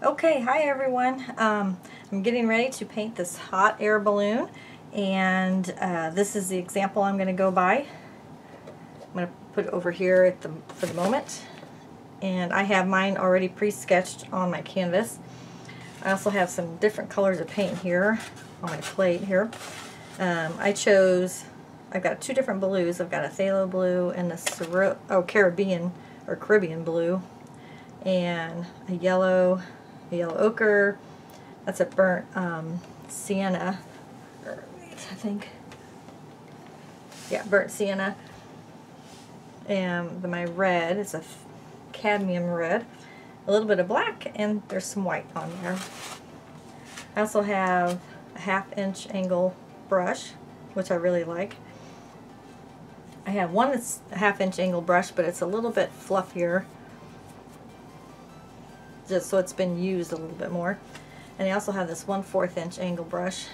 Okay, hi everyone. I'm getting ready to paint this hot air balloon, and this is the example I'm going to go by. I'm going to put it over here for the moment, and I have mine already pre-sketched on my canvas. I also have some different colors of paint here on my plate here. I've got two different blues. I've got a phthalo blue and a Caribbean blue, and a yellow ochre. That's a burnt sienna, I think. Yeah, burnt sienna. And my red is a cadmium red. A little bit of black, and there's some white on there. I also have a 1/2-inch angle brush, which I really like. I have one that's a 1/2-inch angle brush, but it's a little bit fluffier, just so it's been used a little bit more. And I also have this 1/4-inch angle brush.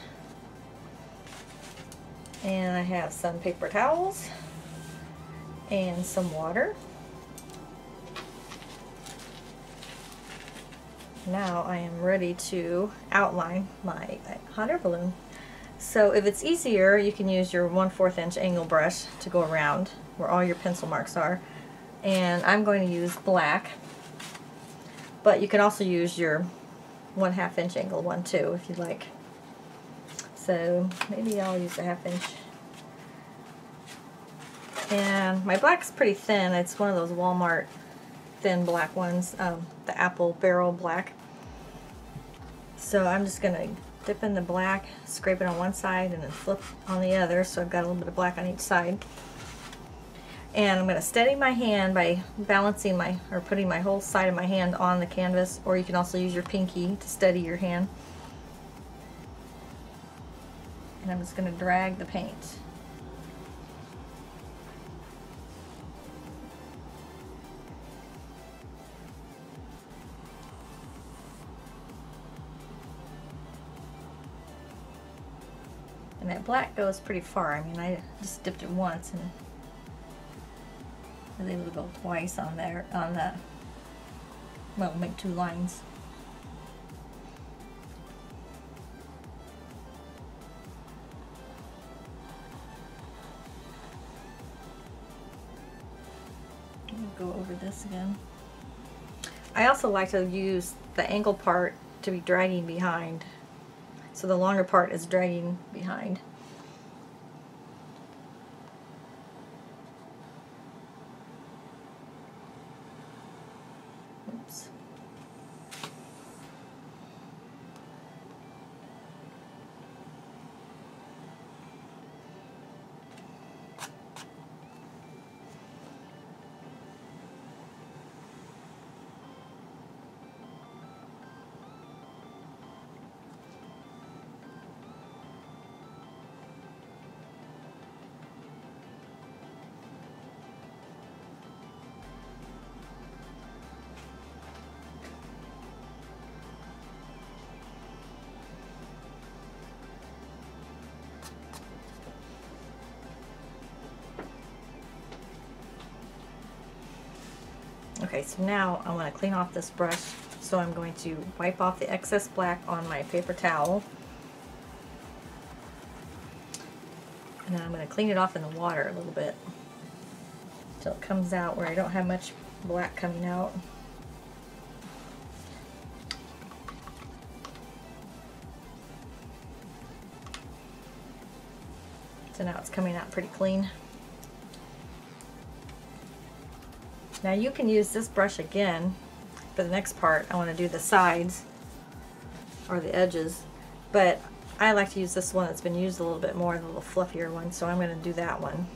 And I have some paper towels and some water. Now I am ready to outline my hot air balloon. So if it's easier, you can use your 1/4-inch angle brush to go around where all your pencil marks are. And I'm going to use black, but you can also use your 1/2-inch angle one too if you'd like. So maybe I'll use a 1/2-inch. And my black's pretty thin. It's one of those Walmart thin black ones, the apple barrel black. So I'm just going to dip in the black, scrape it on one side, and then flip on the other, so I've got a little bit of black on each side. And I'm going to steady my hand by balancing putting my whole side of my hand on the canvas, or you can also use your pinky to steady your hand. And I'm just going to drag the paint. And that black goes pretty far. I mean, I just dipped it once and I was able to go twice on there, on that. Well, make 2 lines. Go over this again. I also like to use the angle part to be dragging behind. So the longer part is dragging behind. Oops. Okay, so now I want to clean off this brush, so I'm going to wipe off the excess black on my paper towel. And then I'm going to clean it off in the water a little bit until it comes out where I don't have much black coming out. So now it's coming out pretty clean. Now you can use this brush again for the next part. I want to do the sides or the edges, but I like to use this one that's been used a little bit more, the little fluffier one, so I'm going to do that one.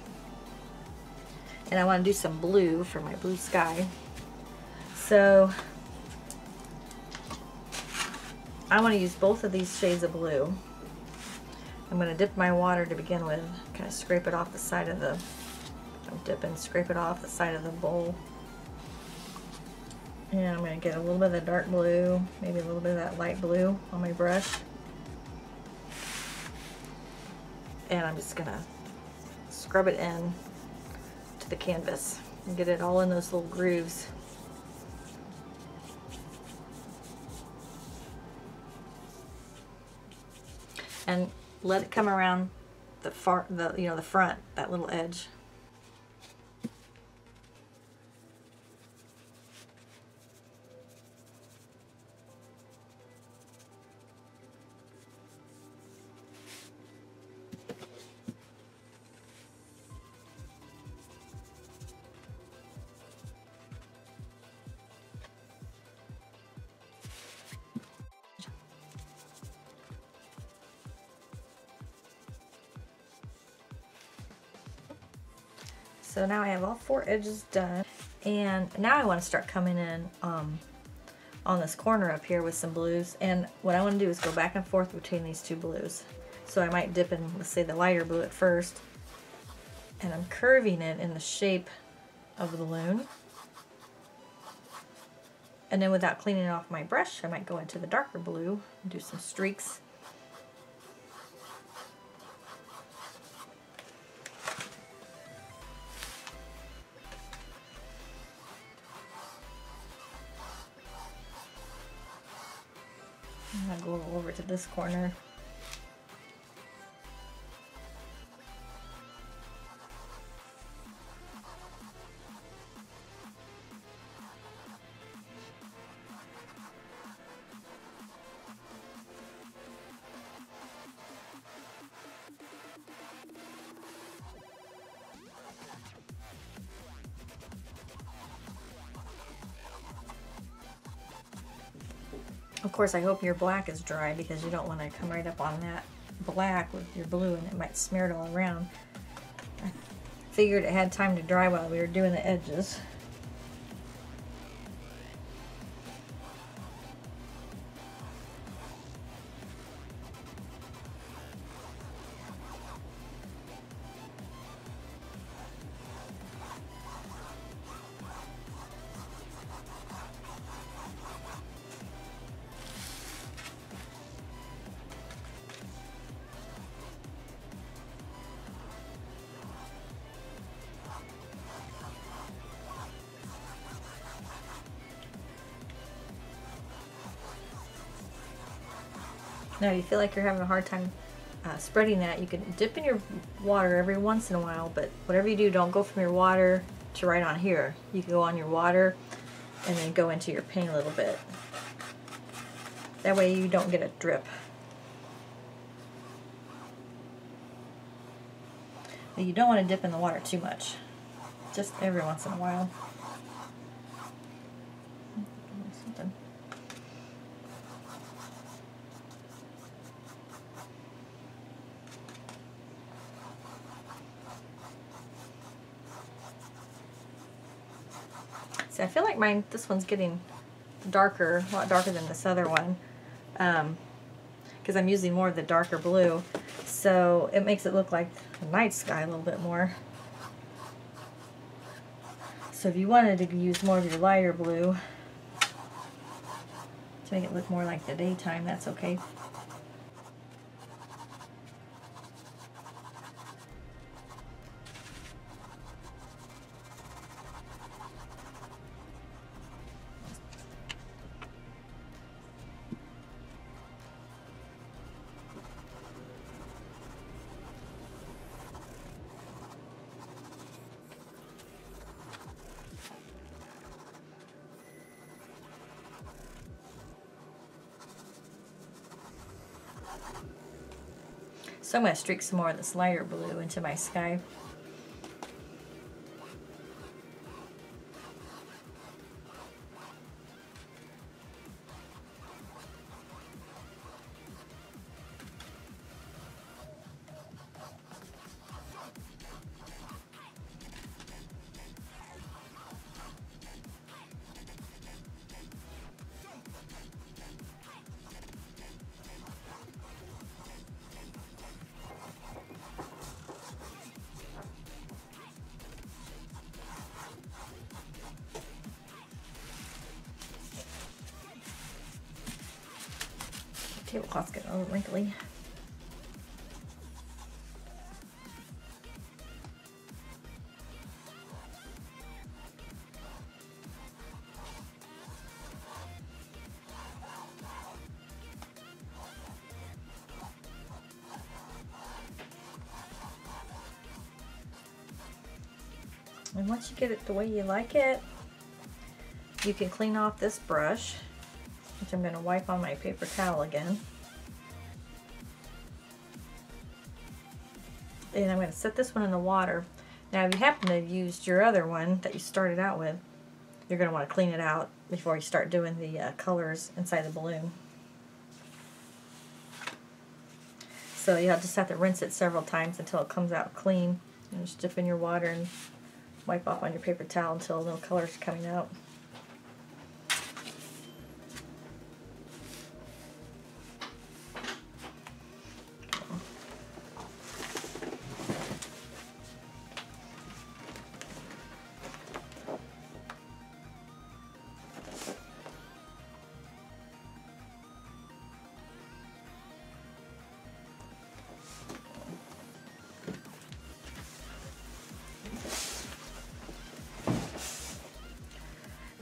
And I want to do some blue for my blue sky. So I want to use both of these shades of blue. I'm going to dip my water to begin with, kind of scrape it off the side of the, dip and scrape it off the side of the bowl. And I'm going to get a little bit of the dark blue, maybe a little bit of that light blue on my brush. And I'm just going to scrub it in to the canvas and get it all in those little grooves. and let it come around the the front, that little edge. So now I have all 4 edges done, and now I want to start coming in on this corner up here with some blues. And what I want to do is go back and forth between these 2 blues. So I might dip in, let's say, the lighter blue at first, and I'm curving it in the shape of the balloon. And then without cleaning off my brush, I might go into the darker blue and do some streaks. And I'll go over to this corner. Of course, I hope your black is dry, because you don't want to come right up on that black with your blue and it might smear it all around. I figured it had time to dry while we were doing the edges. Now, if you feel like you're having a hard time spreading that, you can dip in your water every once in a while, but whatever you do, don't go from your water to right on here. You can go on your water and then go into your paint a little bit. That way you don't get a drip. But you don't want to dip in the water too much, just every once in a while. Something. See, I feel like this one's getting darker, a lot darker than this other one, because I'm using more of the darker blue, so it makes it look like the night sky a little bit more. So if you wanted to use more of your lighter blue to make it look more like the daytime, that's okay. So I'm going to streak some more of this lighter blue into my sky. Tablecloth's getting a little wrinkly. And once you get it the way you like it, you can clean off this brush, which I'm going to wipe on my paper towel again. And I'm going to set this one in the water. Now if you happen to have used your other one that you started out with, you're going to want to clean it out before you start doing the colors inside the balloon. So you'll just have to rinse it several times until it comes out clean. And just dip in your water and wipe off on your paper towel until no colors are coming out.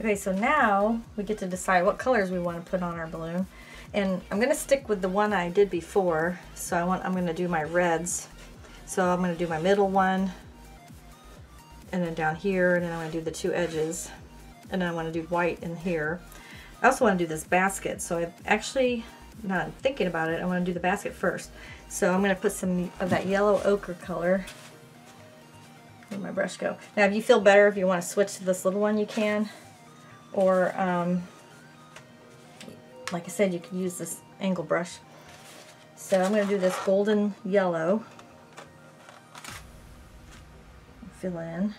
Okay, so now we get to decide what colors we want to put on our balloon. And I'm going to stick with the one I did before. So I'm going to do my reds. So I'm going to do my middle one, and then down here, and then I'm going to do the two edges. And then I want to do white in here. I also want to do this basket. So I've actually, not thinking about it, I want to do the basket first. So I'm going to put some of that yellow ochre color. Where'd my brush go? Now if you feel better, if you want to switch to this little one, you can. Or, like I said, you can use this angle brush. So I'm going to do this golden yellow. Fill in.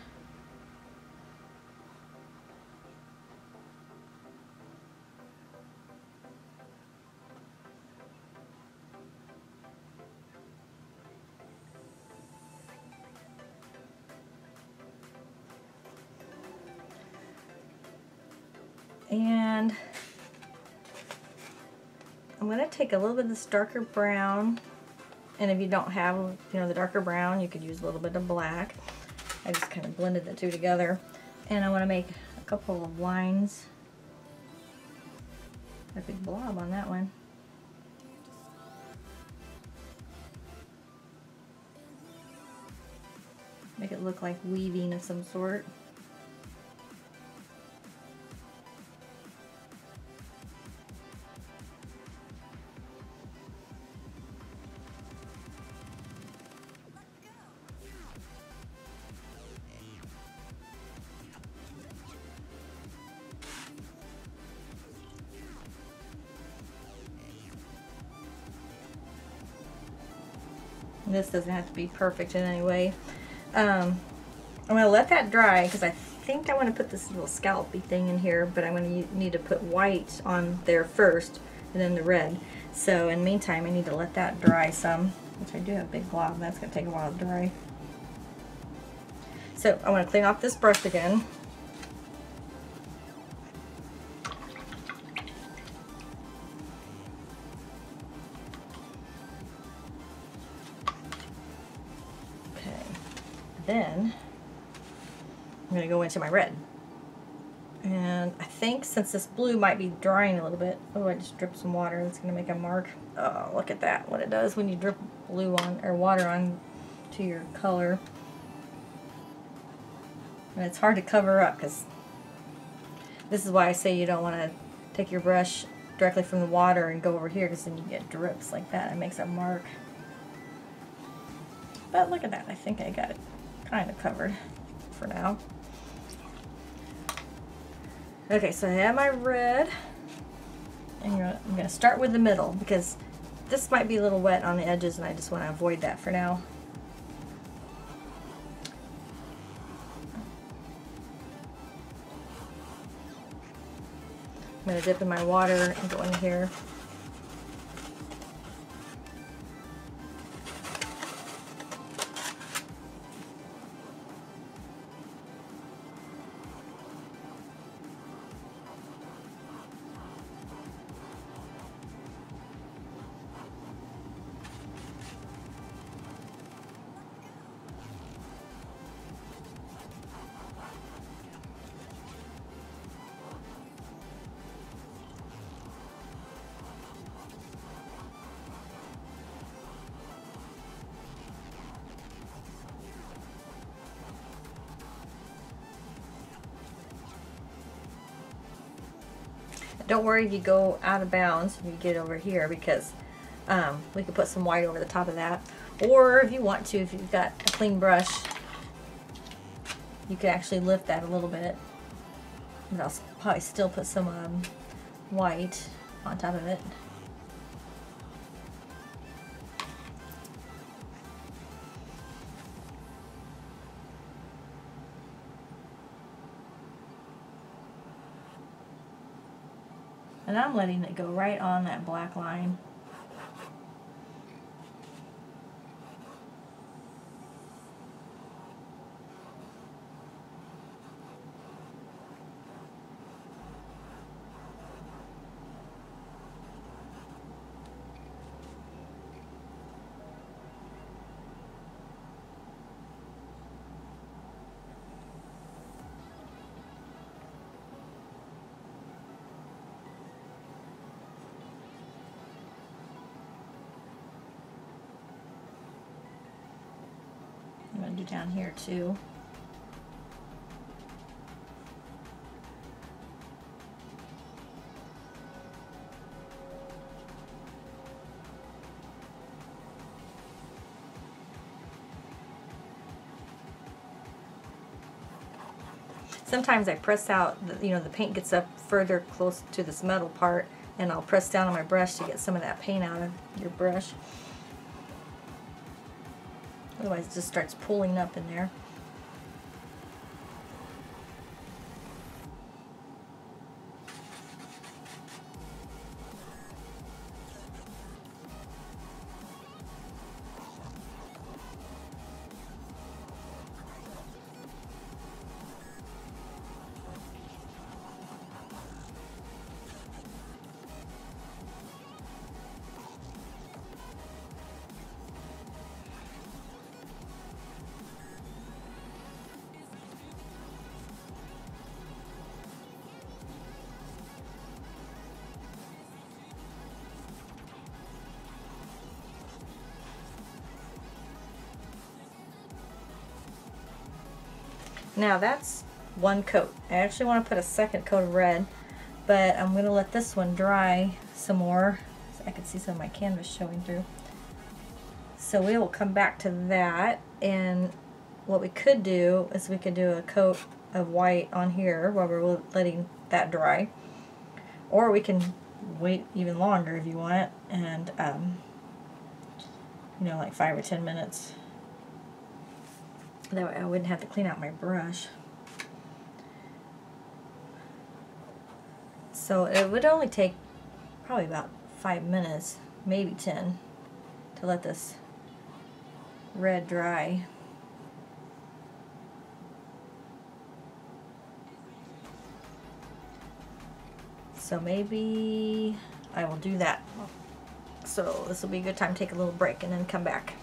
And I'm going to take a little bit of this darker brown, and if you don't have, you know, the darker brown, you could use a little bit of black. I just kind of blended the two together, and I want to make a couple of lines, a big blob on that one. Make it look like weaving of some sort. This doesn't have to be perfect in any way. I'm going to let that dry because I think I want to put this little scallopy thing in here, but I'm going to need to put white on there first and then the red. So in the meantime, I need to let that dry some, which I do have a big glob. That's going to take a while to dry. So I want to clean off this brush again. Then I'm going to go into my red. And I think since this blue might be drying a little bit, oh, I just dripped some water. That's going to make a mark. Oh, look at that, what it does when you drip blue on, or water on to your color. And it's hard to cover up because this is why I say you don't want to take your brush directly from the water and go over here, because then you get drips like that. It makes a mark. But look at that, I think I got it kind of covered for now. Okay, so I have my red, and I'm going to start with the middle because this might be a little wet on the edges and I just want to avoid that for now. I'm going to dip in my water and go in here. Don't worry if you go out of bounds when you get over here, because we could put some white over the top of that. Or if you want to, if you've got a clean brush, you could actually lift that a little bit. But I'll probably still put some white on top of it. And I'm letting it go right on that black line. I'm going to do down here too. Sometimes I press out, the paint gets up further close to this metal part, and I'll press down on my brush to get some of that paint out of your brush. Otherwise it just starts pulling up in there. Now that's one coat. I actually want to put a second coat of red, but I'm going to let this one dry some more so I can see some of my canvas showing through. So we will come back to that, and what we could do is we could do a coat of white on here while we're letting that dry, or we can wait even longer if you want, and like 5 or 10 minutes. That way I wouldn't have to clean out my brush. So it would only take probably about 5 minutes, maybe 10, to let this red dry. So maybe I will do that. So this will be a good time to take a little break and then come back.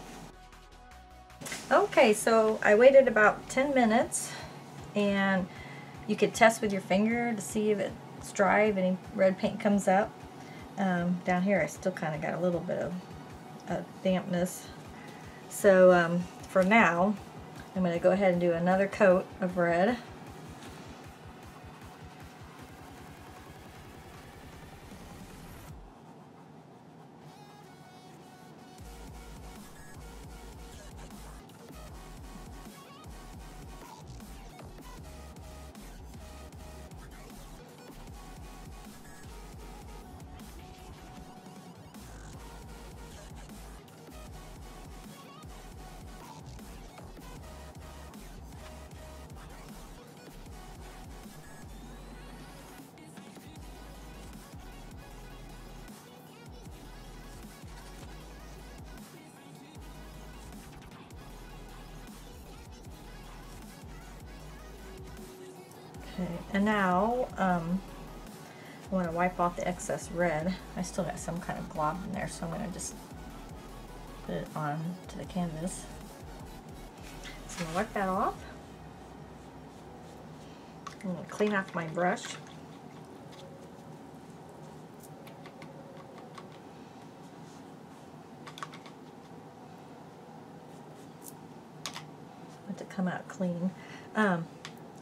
Okay, so I waited about 10 minutes, and you could test with your finger to see if it's dry, if any red paint comes up. Down here I still kind of got a little bit of dampness. So for now, I'm going to go ahead and do another coat of red. Okay, and now I want to wipe off the excess red. I still got some kind of glob in there, so I'm going to just put it on to the canvas. So I'm going to wipe that off. I'm going to clean off my brush. Let it come out clean.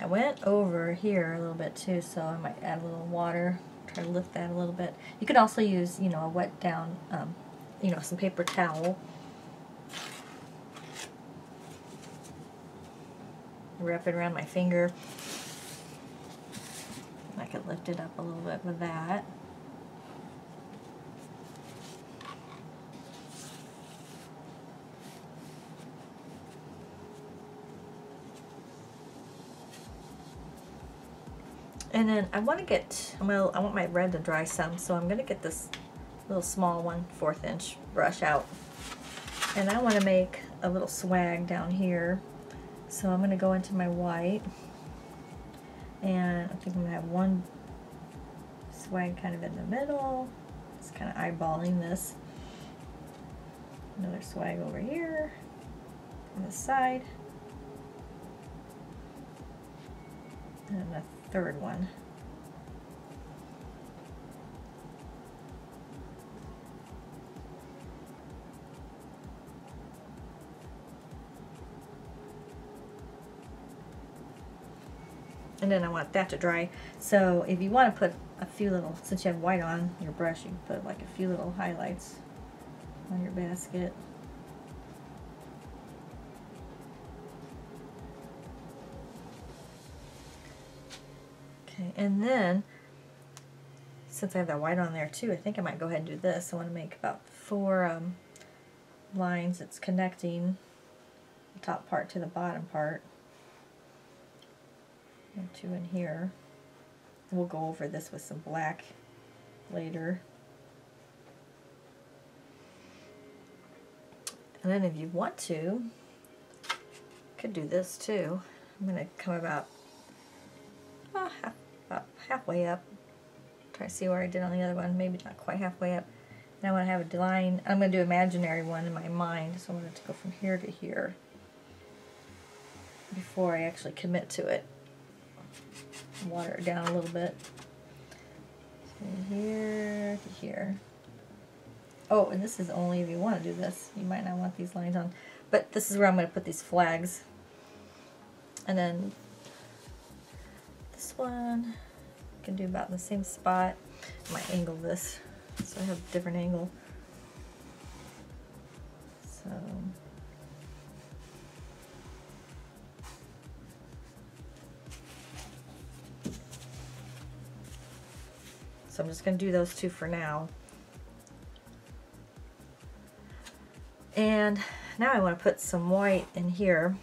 I went over here a little bit too, so I might add a little water, try to lift that a little bit. You could also use, you know, a wet down, you know, some paper towel. Wrap it around my finger. I could lift it up a little bit with that. And then I want to get, I want my red to dry some, so I'm going to get this little small 1/4 inch brush out. And I want to make a little swag down here. So I'm going to go into my white, and I think I'm going to have one swag kind of in the middle. Just kind of eyeballing this. Another swag over here on the side. And a third one. And then I want that to dry. So if you want to put a few little, since you have white on your brush, you can put like a few little highlights on your basket. Okay, and then since I have that white on there too, I think I might go ahead and do this. I want to make about 4 lines that's connecting the top part to the bottom part. And 2 in here. We'll go over this with some black later. And then if you want to, you could do this too. I'm going to come about halfway up. Try to see where I did on the other one. Maybe not quite halfway up. Now I want to have a line. I'm going to do an imaginary one in my mind, so I want it to go from here to here before I actually commit to it. Water it down a little bit. So here to here. Oh, and this is only if you want to do this. You might not want these lines on. But this is where I'm going to put these flags. And then this one I can do about in the same spot. I might angle this so I have a different angle. So I'm just going to do those 2 for now. And now I want to put some white in here.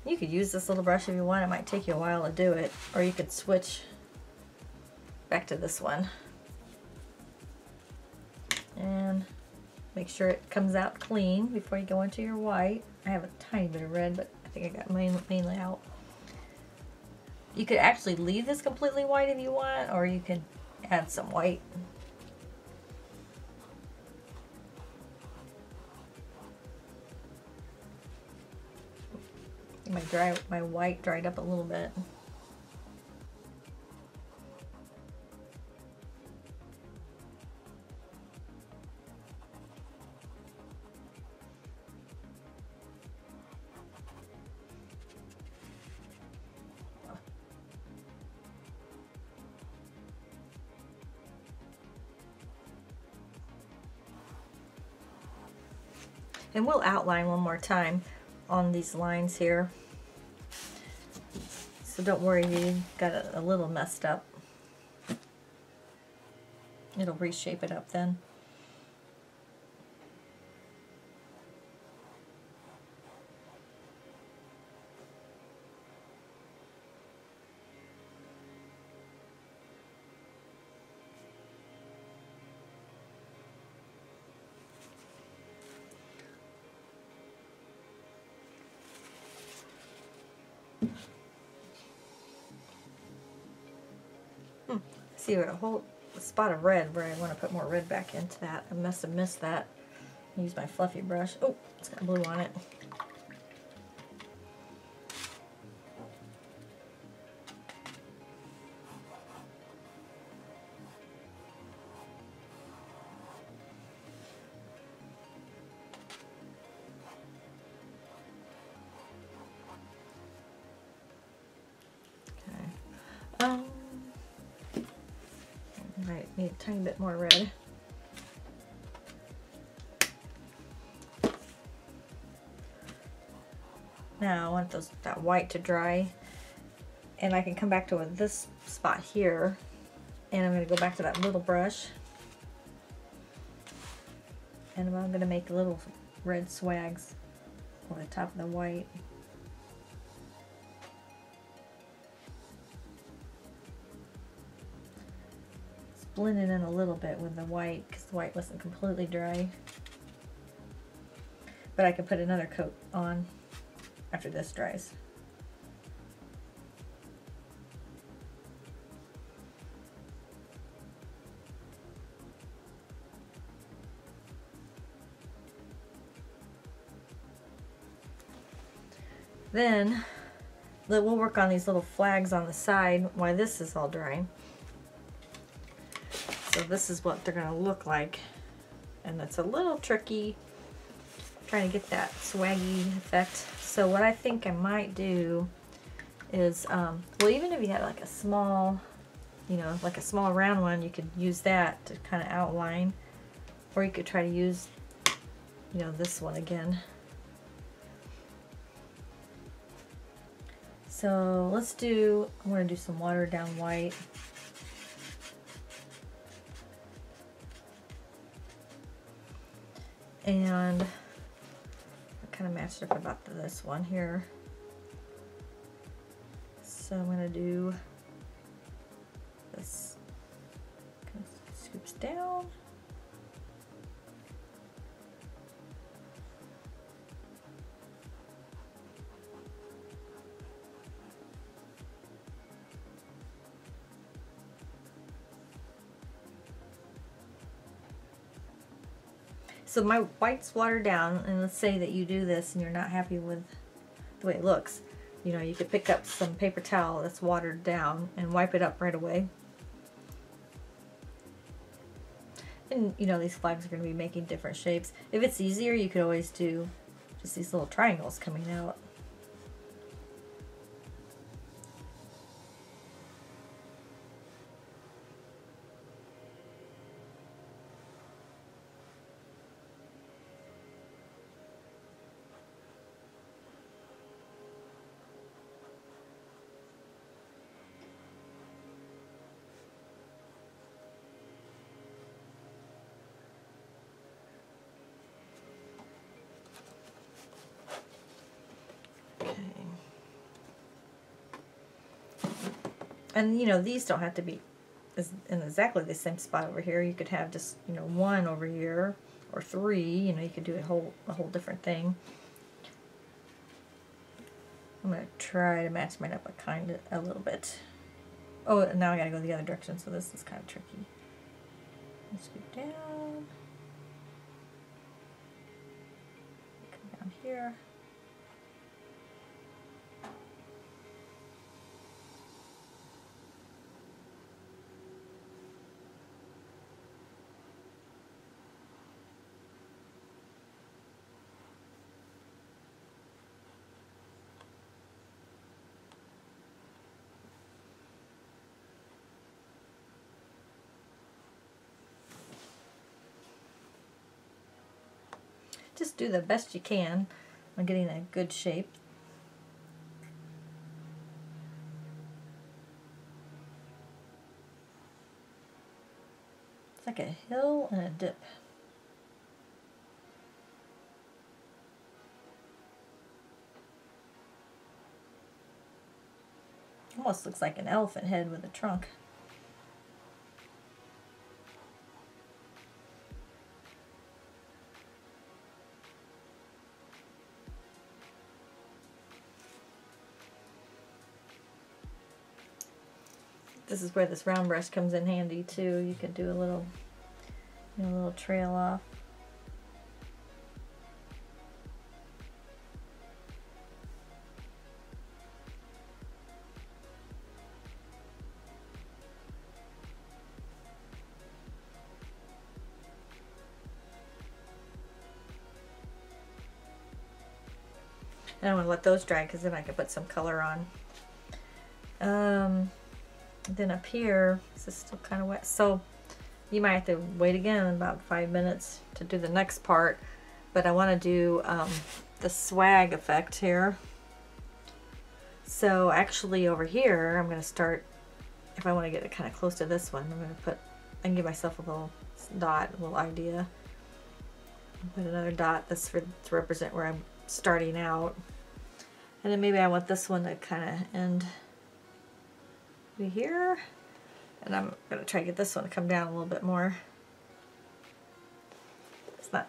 You could use this little brush if you want. It might take you a while to do it. Or you could switch back to this one. And make sure it comes out clean before you go into your white. I have a tiny bit of red, but I think I got mainly out. You could actually leave this completely white if you want, or you could add some white. My white dried up a little bit. And we'll outline one more time on these lines here. So don't worry if you got it a little messed up. It'll reshape it up then. See a whole spot of red where I want to put more red back into that. I must have missed that. Use my fluffy brush. Oh, it's got blue on it. need a tiny bit more red. Now I want that white to dry, and I can come back to this spot here, and I'm going to go back to that little brush, and I'm going to make little red swags over the top of the white. It's blending in a little bit with the white because the white wasn't completely dry, but I can put another coat on after this dries. Then we'll work on these little flags on the side while this is all drying. So this is what they're going to look like, and it's a little tricky trying to get that swaggy effect. So what I think I might do is, well, even if you had like a small, you know, like a small round one, you could use that to kind of outline, or you could try to use, you know, this one again. So let's do, I'm going to do some watered down white. And kind of matched up about this one here. So I'm going to do this, kind of scoops down. So my white's watered down, and let's say that you do this and you're not happy with the way it looks. You know, you could pick up some paper towel that's watered down and wipe it up right away. And you know, these flags are going to be making different shapes. If it's easier, you could always do just these little triangles coming out. And you know, these don't have to be in exactly the same spot over here. You could have just, you know, one over here or three. You know, you could do a whole different thing. I'm gonna try to match mine up a little bit. Oh, now I gotta go the other direction, so this is kind of tricky. Let's scoot down. Come down here. Just do the best you can on getting a good shape. It's like a hill and a dip. Almost looks like an elephant head with a trunk. This is where this round brush comes in handy too. You could do a little, you know, a little trail off. And I'm going to let those dry because then I can put some color on. Then up here, this is still kind of wet. So You might have to wait again about 5 minutes to do the next part, but I want to do the swag effect here. So actually over here, I'm going to start, if I want to get it kind of close to this one, I'm going to put, I can give myself a little dot, a little idea. Put another dot that's to represent where I'm starting out. And then maybe I want this one to kind of end here. And I'm going to try to get this one to come down a little bit more. It's not,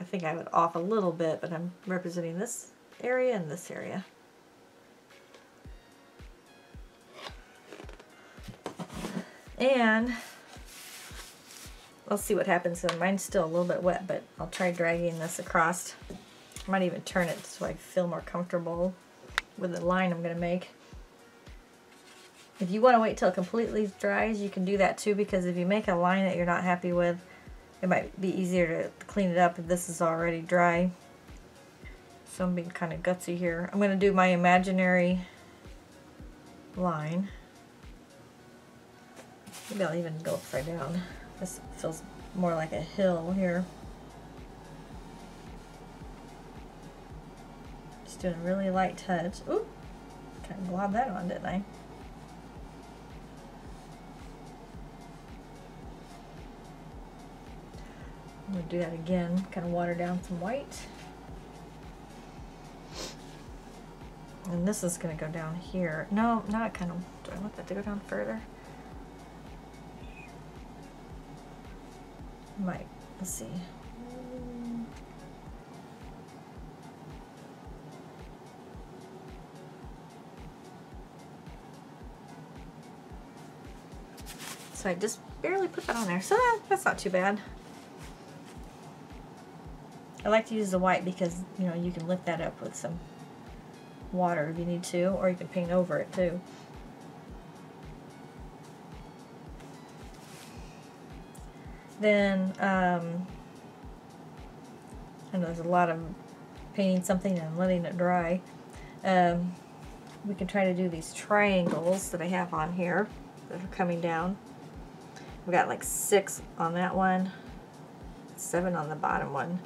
I think I have it off a little bit, but I'm representing this area and this area. And let's see what happens. So mine's still a little bit wet, but I'll try dragging this across. I might even turn it so I feel more comfortable with the line I'm going to make. If you want to wait till it completely dries, you can do that too, because if you make a line that you're not happy with, it might be easier to clean it up if this is already dry. So I'm being kind of gutsy here. I'm going to do my imaginary line. Maybe I'll even go upside down. This feels more like a hill here. Just doing a really light touch. Ooh, kind of globbed that on, didn't I? I'm going to do that again, kind of water down some white. And this is going to go down here. No, not kind of, do I want that to go down further? Might, let's see. So I just barely put that on there, so that's not too bad. I like to use the white because, you know, you can lift that up with some water if you need to, or you can paint over it too. Then, I know there's a lot of painting something and letting it dry. We can try to do these triangles that I have on here that are coming down. We've got like 6 on that one, 7 on the bottom one.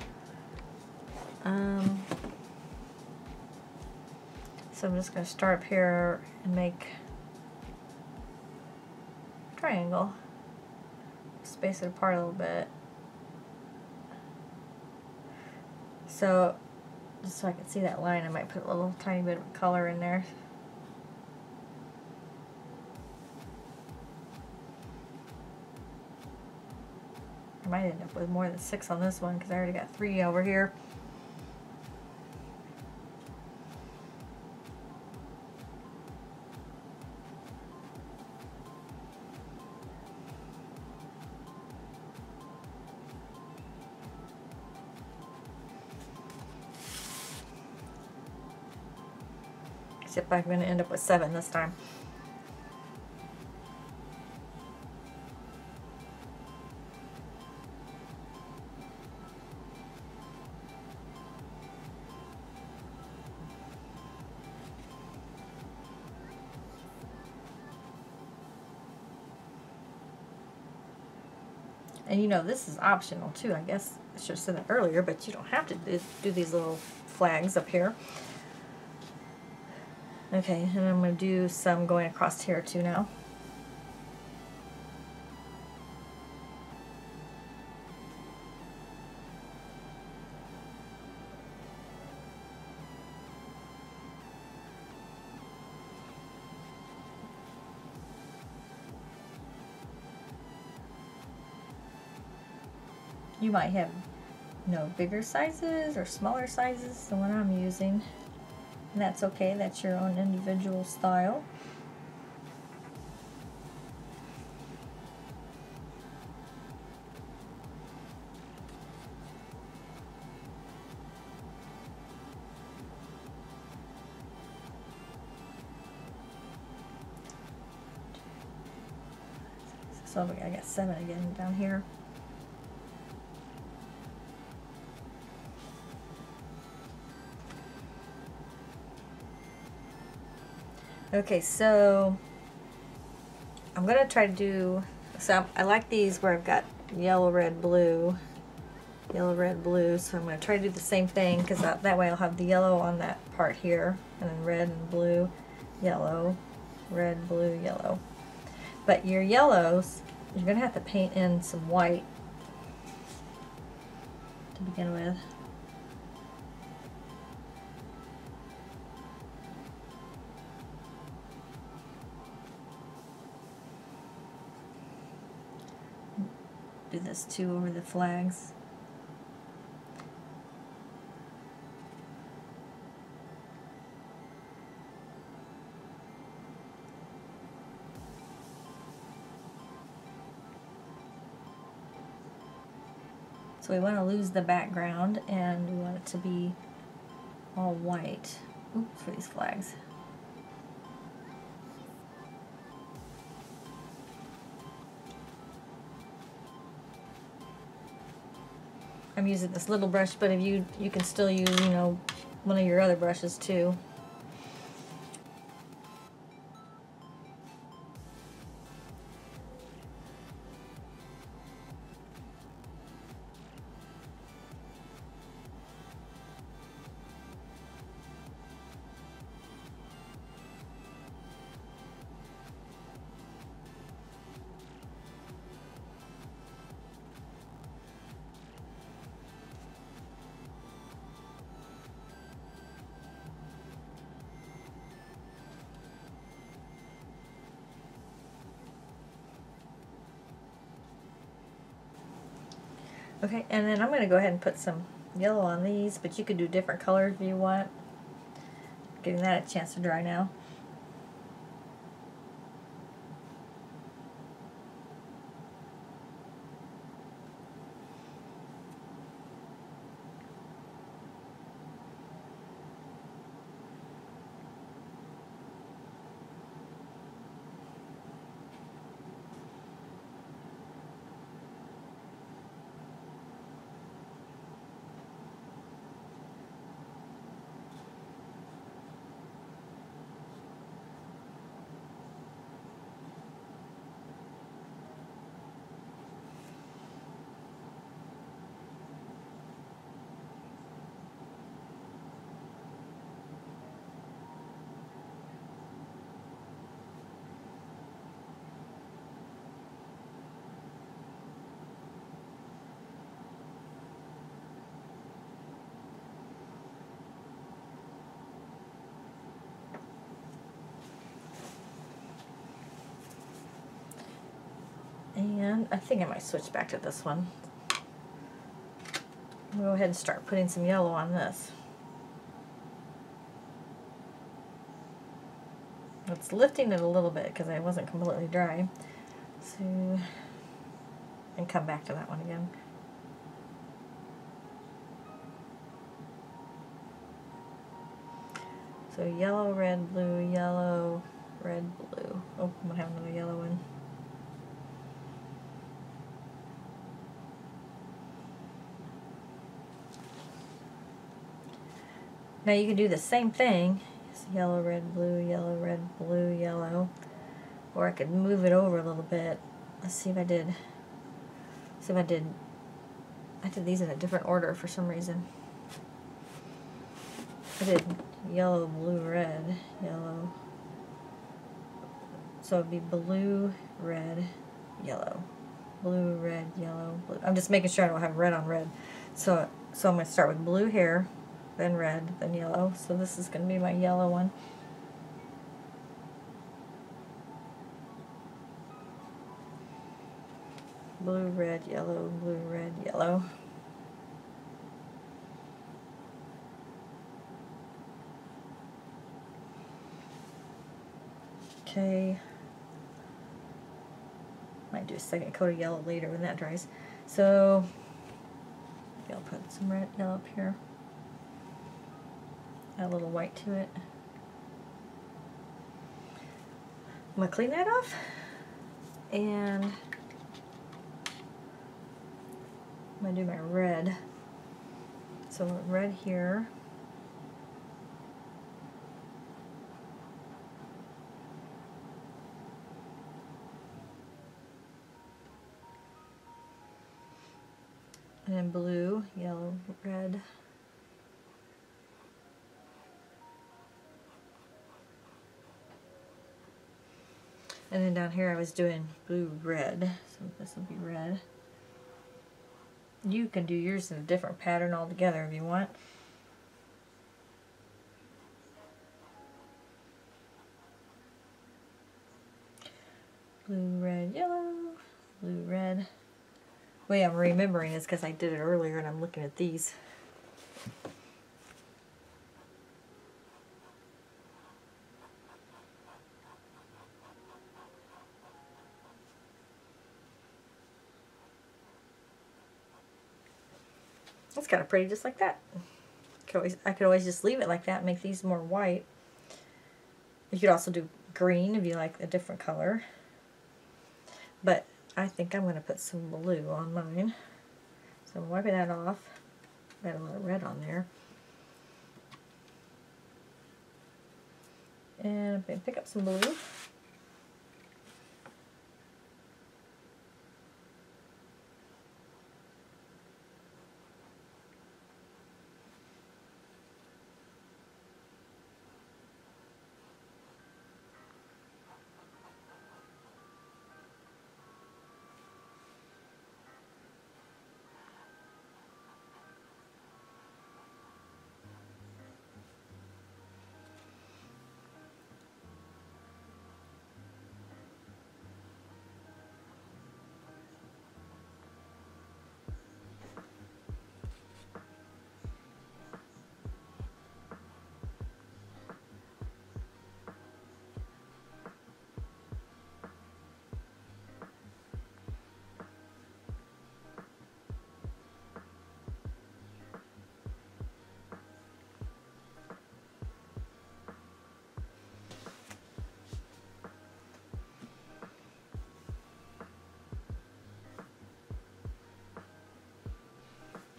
So I'm just going to start up here and make a triangle. Space it apart a little bit. So, just so I can see that line, I might put a little tiny bit of color in there. I might end up with more than 6 on this one because I already got 3 over here. Except I'm going to end up with 7 this time. And you know, this is optional too. I guess I should have said that earlier, but you don't have to do these little flags up here. Okay, and I'm going to do some going across here too now. You might have, you know, bigger sizes or smaller sizes than what I'm using. And that's okay, that's your own individual style. So I got 7 again down here. Okay, so I'm going to try to do So I like these where I've got yellow, red, blue, yellow, red, blue. So I'm going to try to do the same thing, because that way I'll have the yellow on that part here, and then red and blue, yellow, red, blue, yellow. But your yellows, you're going to have to paint in some white to begin with. Do this too over the flags. So we want to lose the background, and we want it to be all white. Oops, for these flags. I'm using this little brush, but if you can still use, you know, one of your other brushes too. Okay, and then I'm going to go ahead and put some yellow on these, but you could do different colors if you want. Giving that a chance to dry now. And I think I might switch back to this one. I'll go ahead and start putting some yellow on this. It's lifting it a little bit because I wasn't completely dry. So, and come back to that one again. So yellow, red, blue, yellow, red, blue. Oh, I'm gonna have another yellow one. Now you can do the same thing. It's yellow, red, blue, yellow, red, blue, yellow. Or I could move it over a little bit. Let's see if I did. See if I did. I did these in a different order for some reason. I did yellow, blue, red, yellow. So it'd be blue, red, yellow. Blue, red, yellow, blue. I'm just making sure I don't have red on red. So I'm going to start with blue here, then red, then yellow. So this is going to be my yellow one. Blue, red, yellow, blue, red, yellow. Okay. Might do a second coat of yellow later when that dries. So I'll put some red, yellow up here. Add a little white to it. I'm going to clean that off. And I'm going to do my red. So red here. and then blue, yellow, red. And then down here I was doing blue, red, so this will be red. You can do yours in a different pattern altogether if you want. Blue, red, yellow, blue, red. The way I'm remembering is because I did it earlier and I'm looking at these. It's kind of pretty just like that. I could always just leave it like that and make these more white. You could also do green if you like a different color. But I think I'm going to put some blue on mine. So I'm wiping that off. Got a lot of red on there. And I'm going to pick up some blue.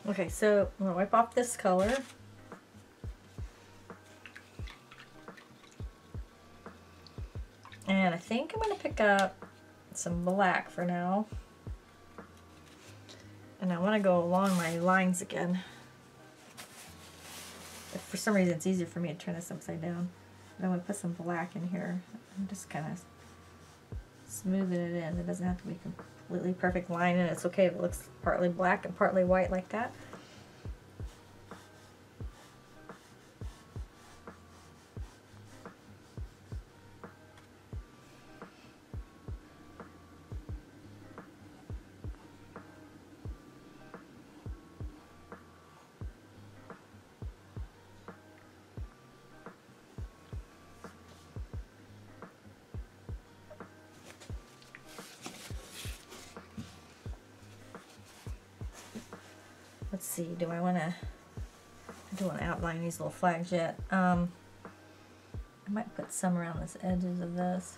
Okay, so I'm going to wipe off this color. And I think I'm going to pick up some black for now. And I want to go along my lines again. If for some reason it's easier for me to turn this upside down. But I'm going to put some black in here. I'm just kind of smoothing it in. It doesn't have to be completely perfect line, and it's okay if it looks partly black and partly white like that. Let's see, I don't want to outline these little flags yet. I might put some around the edges of this.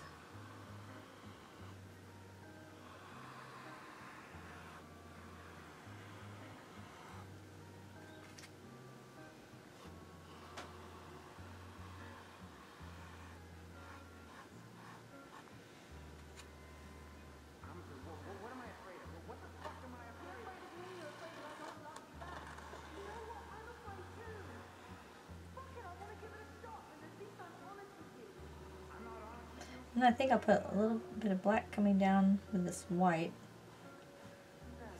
And I think I'll put a little bit of black coming down with this white.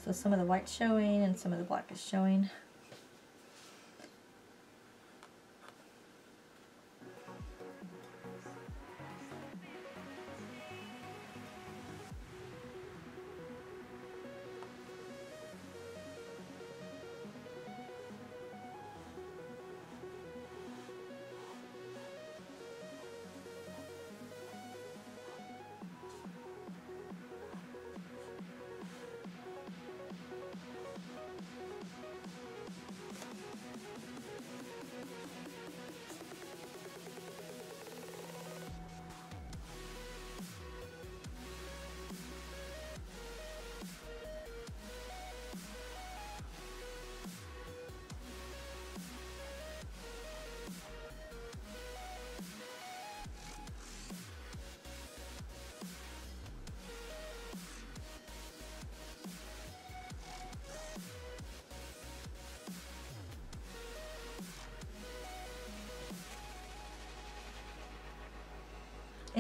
So some of the white's showing and some of the black is showing.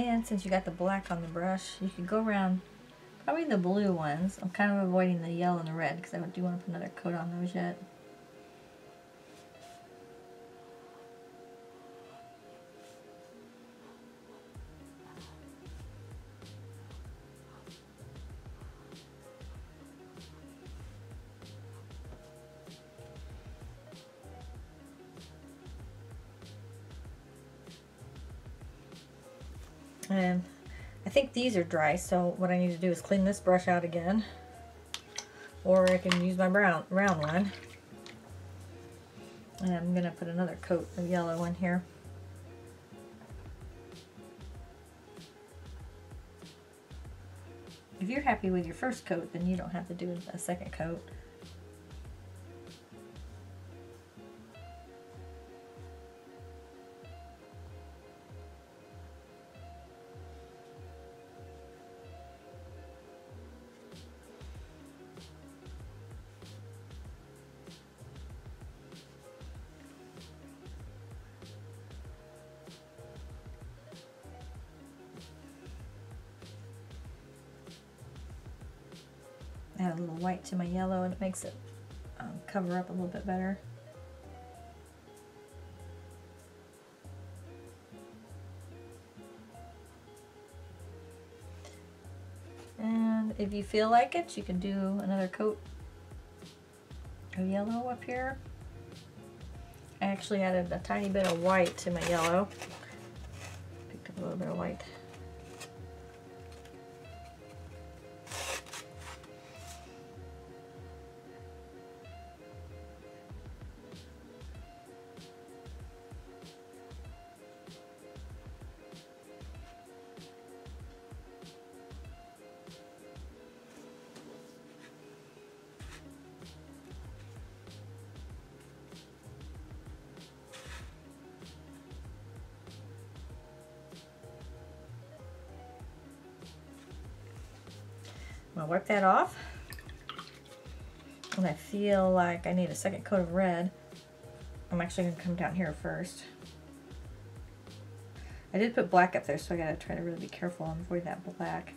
And since you got the black on the brush, you could go around probably the blue ones. I'm kind of avoiding the yellow and the red because I do want to put another coat on those yet. And I think these are dry, so what I need to do is clean this brush out again. Or I can use my round one. And I'm going to put another coat of yellow in here. If you're happy with your first coat, then you don't have to do a second coat. Add a little white to my yellow and it makes it cover up a little bit better. And if you feel like it, you can do another coat of yellow up here. I actually added a tiny bit of white to my yellow. Picked up a little bit of white. I'll wipe that off. And I feel like I need a second coat of red. I'm actually going to come down here first. I did put black up there, so I got to try to really be careful and avoid that black.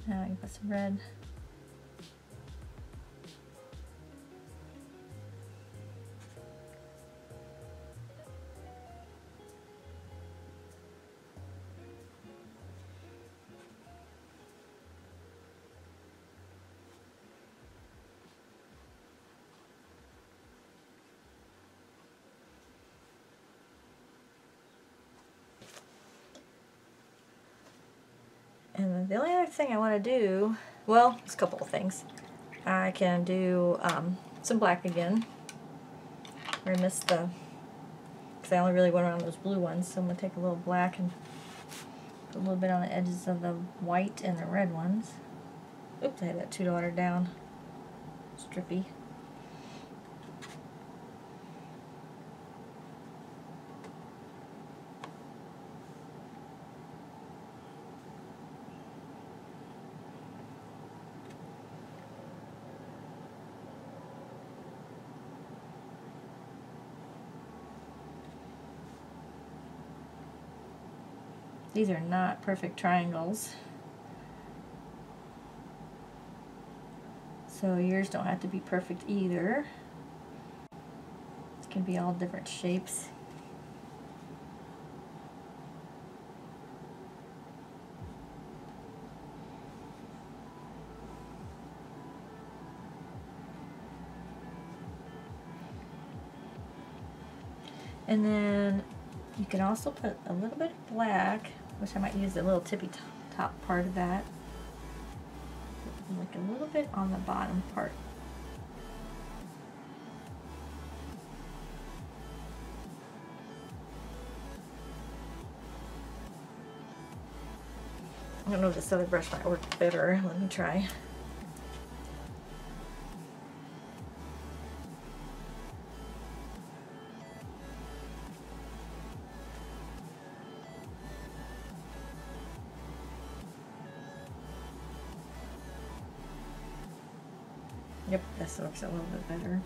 Now I can put some red. And the only other thing I want to do, well, there's a couple of things. I can do some black again. I missed the, because I only really went around those blue ones, so I'm going to take a little black and put a little bit on the edges of the white and the red ones. Oops, I had that too watered down. Strippy. These are not perfect triangles, so yours don't have to be perfect either. It can be all different shapes. And then you can also put a little bit of black, which I might use the little tippy top part of that, like a little bit on the bottom part. I don't know if this other brush might work better. Let me try. Yep, this looks a little bit better.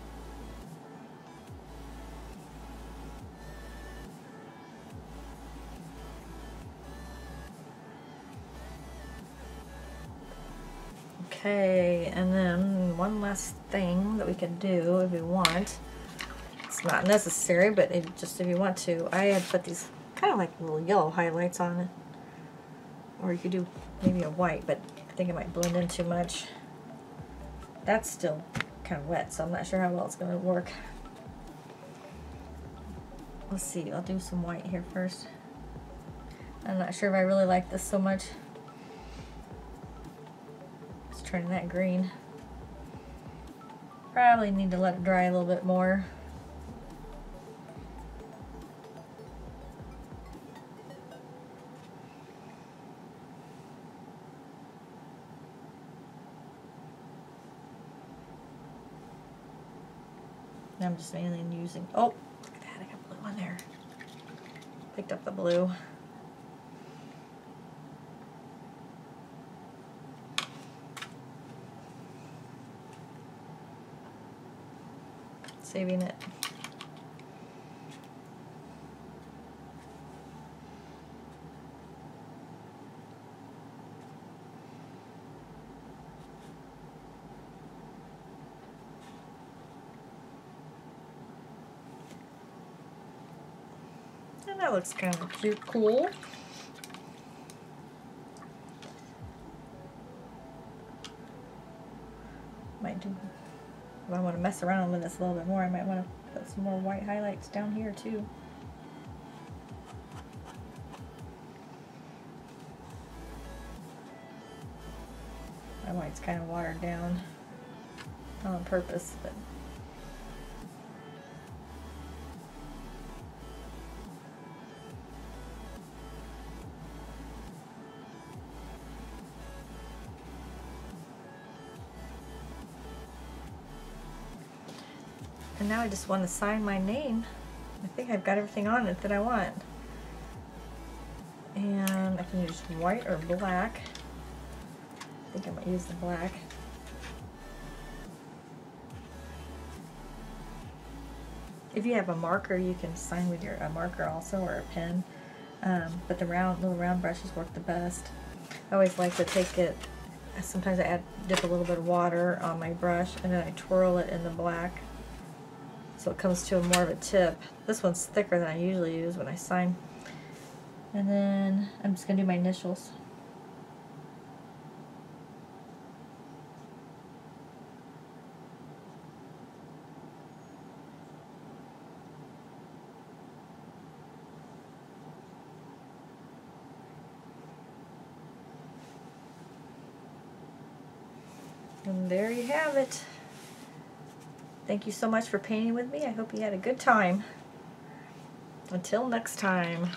Okay, and then one last thing that we can do if you want. It's not necessary, but just if you want to. I had put these kind of like little yellow highlights on it. Or you could do maybe a white, but I think it might blend in too much. That's still kind of wet, so I'm not sure how well it's going to work. Let's see, I'll do some white here first. I'm not sure if I really like this so much. It's turning that green. Probably need to let it dry a little bit more. I'm just mainly using, oh, look at that, I got blue on there. Picked up the blue. Saving it. And that looks kind of cute, cool. Might do, if I want to mess around with this a little bit more, I might want to put some more white highlights down here too. My white's kind of watered down on purpose, but and now I just want to sign my name. I think I've got everything on it that I want. And I can use white or black. I think I might use the black. If you have a marker, you can sign with a marker also, or a pen. But the little round brushes work the best. I always like to take it, sometimes I dip a little bit of water on my brush and then I twirl it in the black so it comes to more of a tip. This one's thicker than I usually use when I sign. And then I'm just going to do my initials. And there you have it. Thank you so much for painting with me. I hope you had a good time. Until next time.